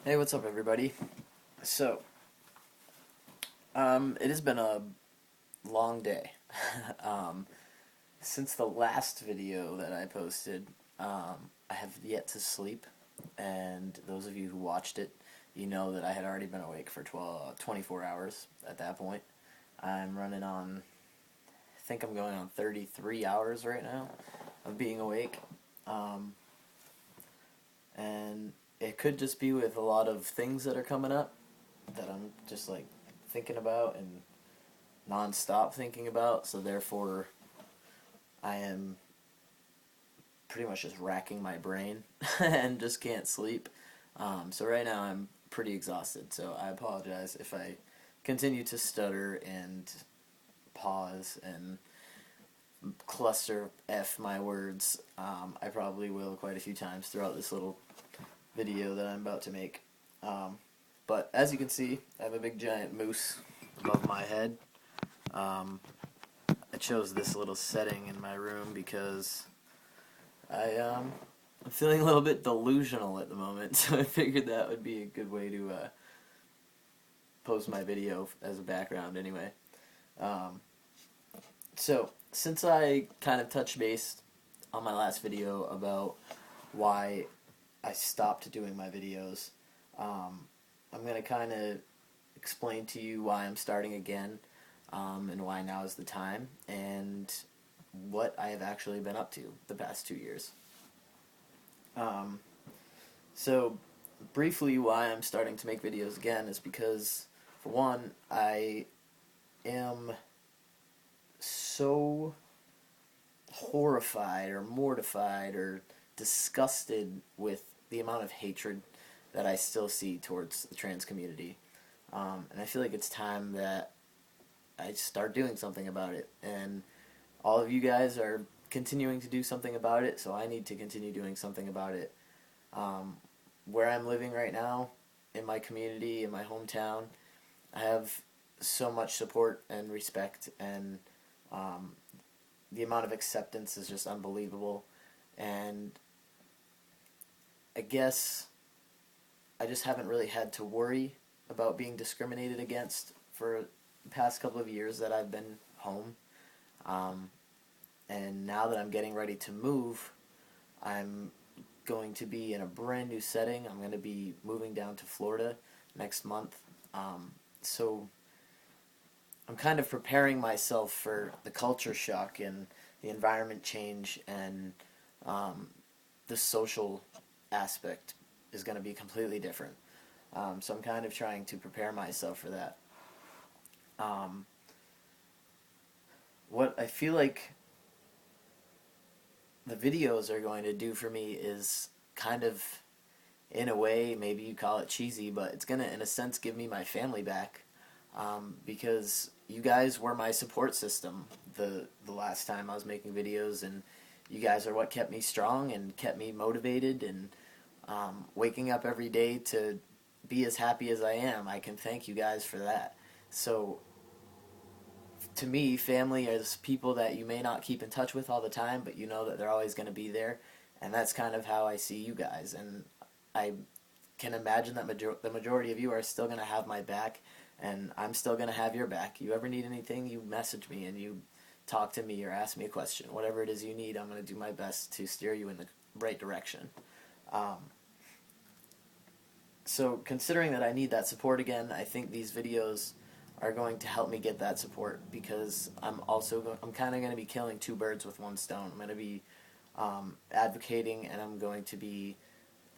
Hey, what's up, everybody? So, it has been a long day. um, since the last video that I posted, I have yet to sleep, and those of you who watched it, you know that I had already been awake for 24 hours at that point. I'm running on, I think I'm going on 33 hours right now of being awake. Um, and it could just be with a lot of things that are coming up that I'm just like thinking about and non-stop thinking about, so therefore I am pretty much just racking my brain and just can't sleep. So right now I'm pretty exhausted, so I apologize if I continue to stutter and pause and cluster F my words. I probably will quite a few times throughout this little video that I'm about to make. But as you can see, I have a big giant moose above my head. I chose this little setting in my room because I'm feeling a little bit delusional at the moment, so I figured that would be a good way to post my video as a background anyway. Um, so, since I kind of touched base on my last video about why I stopped doing my videos, I'm going to kind of explain to you why I'm starting again, and why now is the time, and what I have actually been up to the past 2 years. Um, so, briefly, why I'm starting to make videos again is because, for one, I am so horrified or mortified or disgusted with the amount of hatred that I still see towards the trans community. And I feel like it's time that I start doing something about it. And all of you guys are continuing to do something about it, so I need to continue doing something about it. Um, where I'm living right now, in my community, in my hometown, I have so much support and respect, and um, the amount of acceptance is just unbelievable. And I guess I just haven't really had to worry about being discriminated against for the past couple of years that I've been home. Um, and now that I'm getting ready to move, I'm going to be in a brand new setting. I'm going to be moving down to Florida next month. So I'm kind of preparing myself for the culture shock and the environment change, and um, the social aspect is going to be completely different. So I'm kind of trying to prepare myself for that. Um, what I feel like the videos are going to do for me is kind of, in a way, maybe you call it cheesy, but it's going to, in a sense, give me my family back. Because you guys were my support system the last time I was making videos, and you guys are what kept me strong and kept me motivated, and waking up every day to be as happy as I am. I can thank you guys for that. So, to me, family is people that you may not keep in touch with all the time, but you know that they're always going to be there, and that's kind of how I see you guys. And I can imagine that the majority of you are still going to have my back, and I'm still going to have your back. You ever need anything, you message me and you talk to me or ask me a question. Whatever it is you need, I'm going to do my best to steer you in the right direction. Um, so considering that I need that support again, I think these videos are going to help me get that support, because I'm kind of going to be killing two birds with one stone. I'm going to be advocating, and I'm going to be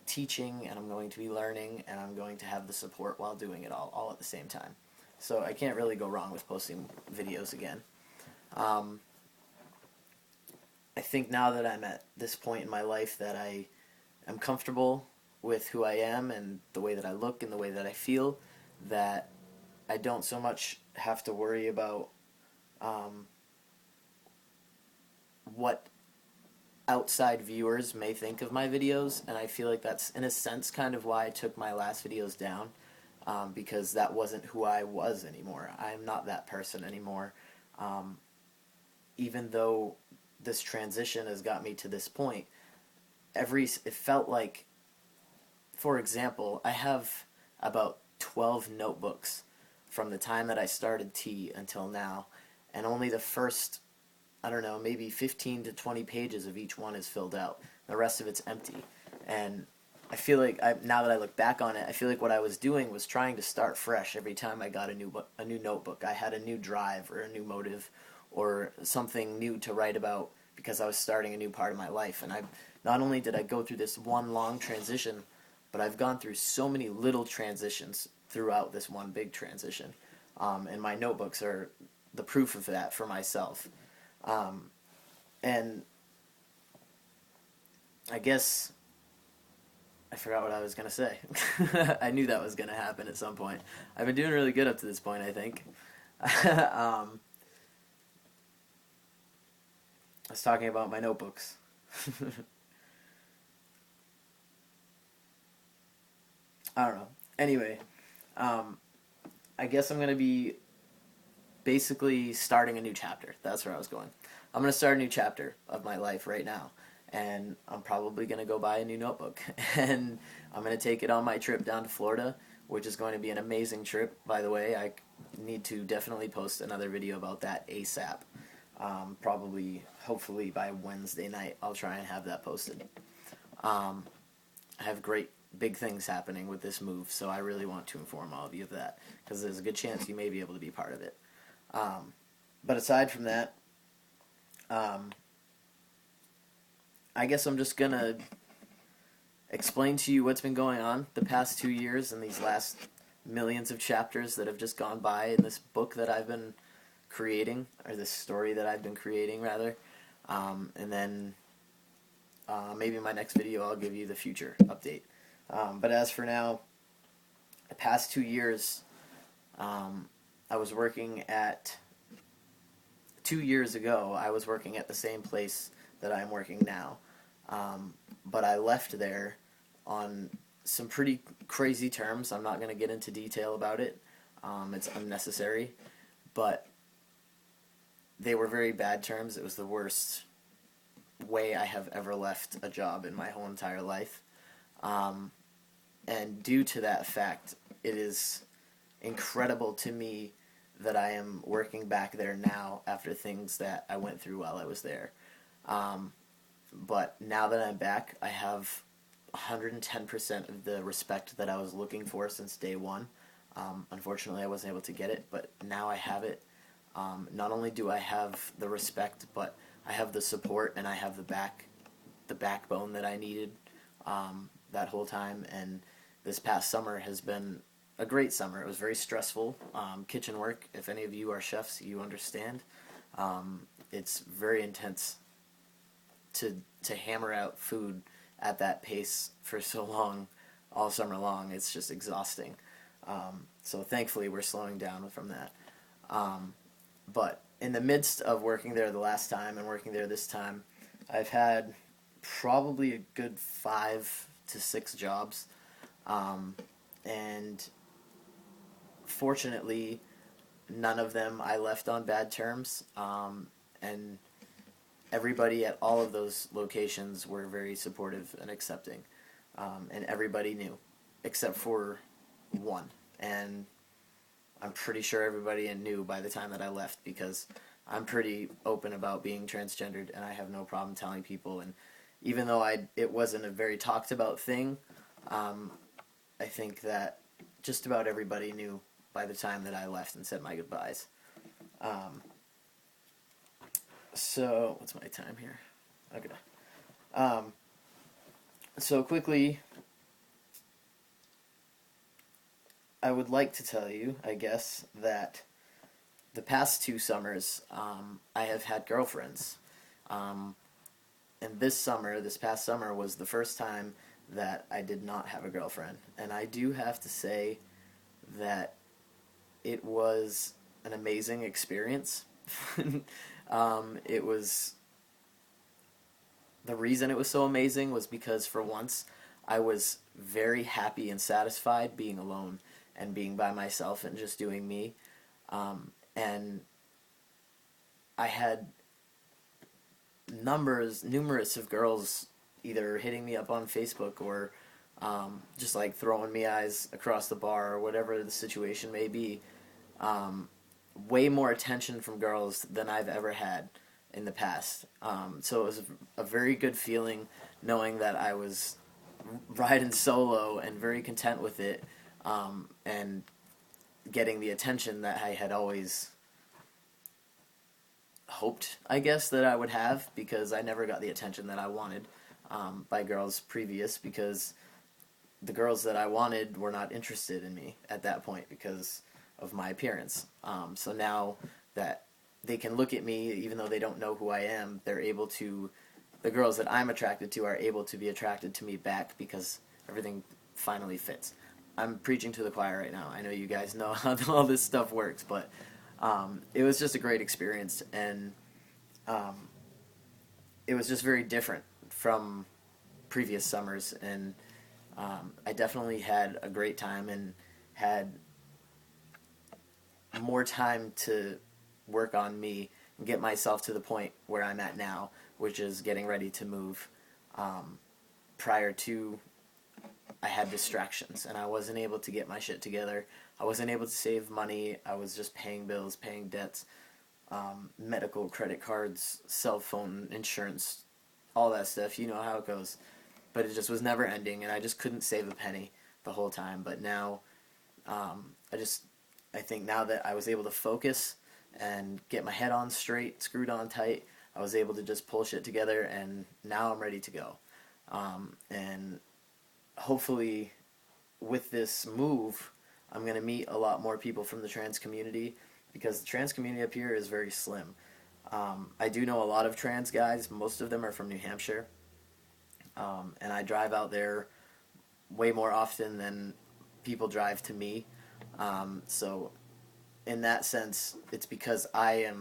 teaching, and I'm going to be learning, and I'm going to have the support while doing it all at the same time. So I can't really go wrong with posting videos again. Um, I think now that I'm at this point in my life that I am comfortable with who I am and the way that I look and the way that I feel, that I don't so much have to worry about what outside viewers may think of my videos, and I feel like that's, in a sense, kind of why I took my last videos down, because that wasn't who I was anymore. I'm not that person anymore. Um, Even though this transition has got me to this point, it felt like for example, I have about 12 notebooks from the time that I started T until now, and only the first, I don't know, maybe 15 to 20 pages of each one is filled out. The rest of it's empty. And I feel like now that I look back on it, I feel like what I was doing was trying to start fresh every time I got a new notebook. I had a new drive or a new motive or something new to write about because I was starting a new part of my life. And I not only did I go through this one long transition, but I've gone through so many little transitions throughout this one big transition. And my notebooks are the proof of that for myself. And I guess I forgot what I was going to say. I knew that was going to happen at some point. I've been doing really good up to this point, I think. I was talking about my notebooks. I don't know. Anyway, I guess I'm going to be basically starting a new chapter. That's where I was going. I'm going to start a new chapter of my life right now. And I'm probably going to go buy a new notebook. And I'm going to take it on my trip down to Florida, which is going to be an amazing trip, by the way. I need to definitely post another video about that ASAP. Probably, hopefully by Wednesday night, I'll try and have that posted. I have great big things happening with this move, so I really want to inform all of you of that, because there's a good chance you may be able to be part of it. But aside from that, I guess I'm just going to explain to you what's been going on the past 2 years and these last millions of chapters that have just gone by in this book that I've been creating, or this story that I've been creating, rather. And then maybe in my next video I'll give you the future update. But as for now, the past 2 years, I was working at... 2 years ago, I was working at the same place that I'm working now. But I left there on some pretty crazy terms. I'm not going to get into detail about it. It's unnecessary. But they were very bad terms. It was the worst way I have ever left a job in my whole entire life. And due to that fact, it is incredible to me that I am working back there now after things that I went through while I was there. But now that I'm back, I have 110% of the respect that I was looking for since day one. Unfortunately, I wasn't able to get it, but now I have it. Not only do I have the respect, but I have the support and I have the backbone that I needed that whole time. And this past summer has been a great summer. It was very stressful. Kitchen work, if any of you are chefs, you understand. It's very intense to hammer out food at that pace for so long, all summer long. It's just exhausting. So thankfully we're slowing down from that. But in the midst of working there the last time and working there this time, I've had probably a good 5 to 6 jobs. And fortunately, none of them I left on bad terms. And everybody at all of those locations were very supportive and accepting. And everybody knew, except for one. And I'm pretty sure everybody knew by the time that I left, because I'm pretty open about being transgendered, and I have no problem telling people. And even though it wasn't a very talked about thing, I think that just about everybody knew by the time that I left and said my goodbyes. So, what's my time here? Okay. So quickly, I would like to tell you, I guess, that the past 2 summers, I have had girlfriends. And this past summer, was the first time that I did not have a girlfriend. And I do have to say that it was an amazing experience. It was... The reason it was so amazing was because, for once, I was very happy and satisfied being alone and being by myself and just doing me. And I had numerous of girls either hitting me up on Facebook or just like throwing me eyes across the bar or whatever the situation may be. Way more attention from girls than I've ever had in the past. So it was a very good feeling knowing that I was riding solo and very content with it, and getting the attention that I had always hoped, I guess, that I would have, because I never got the attention that I wanted by girls previous, because the girls that I wanted were not interested in me at that point because of my appearance. So now that they can look at me, even though they don't know who I am, they're able to, the girls that I'm attracted to are able to be attracted to me back because everything finally fits. I'm preaching to the choir right now. I know you guys know how all this stuff works, but it was just a great experience, and it was just very different from previous summers, and I definitely had a great time and had more time to work on me and get myself to the point where I'm at now, which is getting ready to move. Prior to, I had distractions, and I wasn't able to get my shit together. I wasn't able to save money. I was just paying bills, paying debts, medical, credit cards, cell phone, insurance, all that stuff. You know how it goes. But it just was never ending, and I just couldn't save a penny the whole time. But now, I think now that I was able to focus and get my head on straight, screwed on tight, I was able to just pull shit together, and now I'm ready to go. And hopefully, with this move, I'm going to meet a lot more people from the trans community, because the trans community up here is very slim. I do know a lot of trans guys. Most of them are from New Hampshire. And I drive out there way more often than people drive to me. So in that sense, it's because I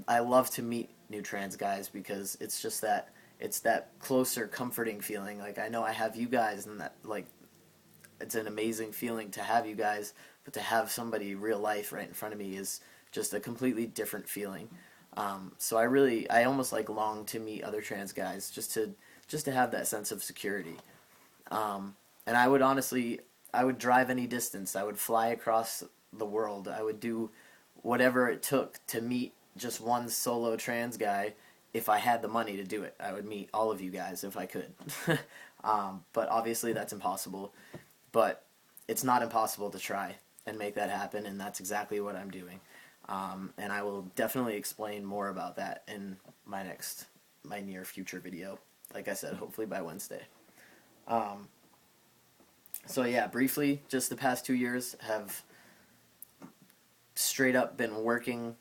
love to meet new trans guys, because it's just that, it's that closer, comforting feeling. Like, I know I have you guys, and that, like, it's an amazing feeling to have you guys, but to have somebody real life right in front of me is just a completely different feeling. So I almost like long to meet other trans guys, just to have that sense of security. And I would drive any distance. I would fly across the world. I would do whatever it took to meet just one solo trans guy. If I had the money to do it, I would meet all of you guys if I could. But obviously that's impossible. But it's not impossible to try and make that happen, and that's exactly what I'm doing. And I will definitely explain more about that in my near future video. Like I said, hopefully by Wednesday. So yeah, briefly, just the past 2 years have straight up been working,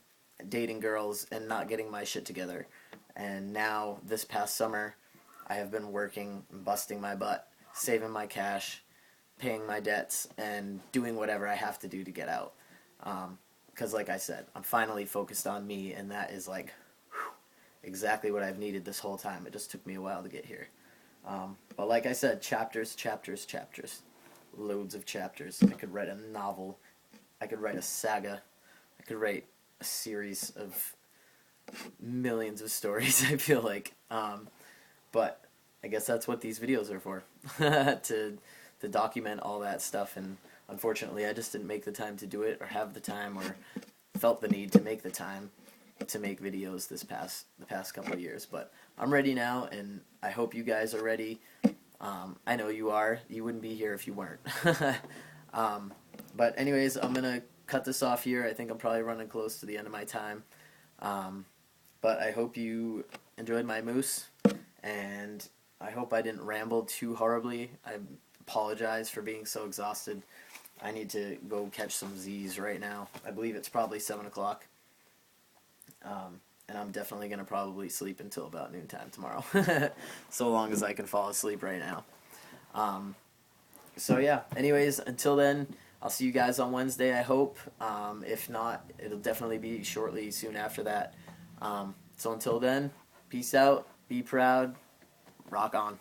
dating girls, and not getting my shit together. And now, this past summer, I have been working, busting my butt, saving my cash, paying my debts, and doing whatever I have to do to get out. Because like I said, I'm finally focused on me, and that is like exactly what I've needed this whole time. It just took me a while to get here. But like I said, chapters, chapters, chapters. Loads of chapters. I could write a novel. I could write a saga. I could write a series of millions of stories, I feel like. But I guess that's what these videos are for. to document all that stuff, and unfortunately I just didn't make the time to do it, or have the time, or felt the need to make the time to make videos the past couple of years. But I'm ready now, and I hope you guys are ready. I know you are. You wouldn't be here if you weren't. But anyways, I'm going to cut this off here. I think I'm probably running close to the end of my time. But I hope you enjoyed my moose, and I hope I didn't ramble too horribly. I apologize for being so exhausted. I need to go catch some Z's right now. I believe it's probably 7 o'clock. And I'm definitely going to probably sleep until about noontime tomorrow. So long as I can fall asleep right now. So yeah, anyways, until then, I'll see you guys on Wednesday, I hope. If not, it'll definitely be shortly soon after that. So until then, peace out, be proud, rock on.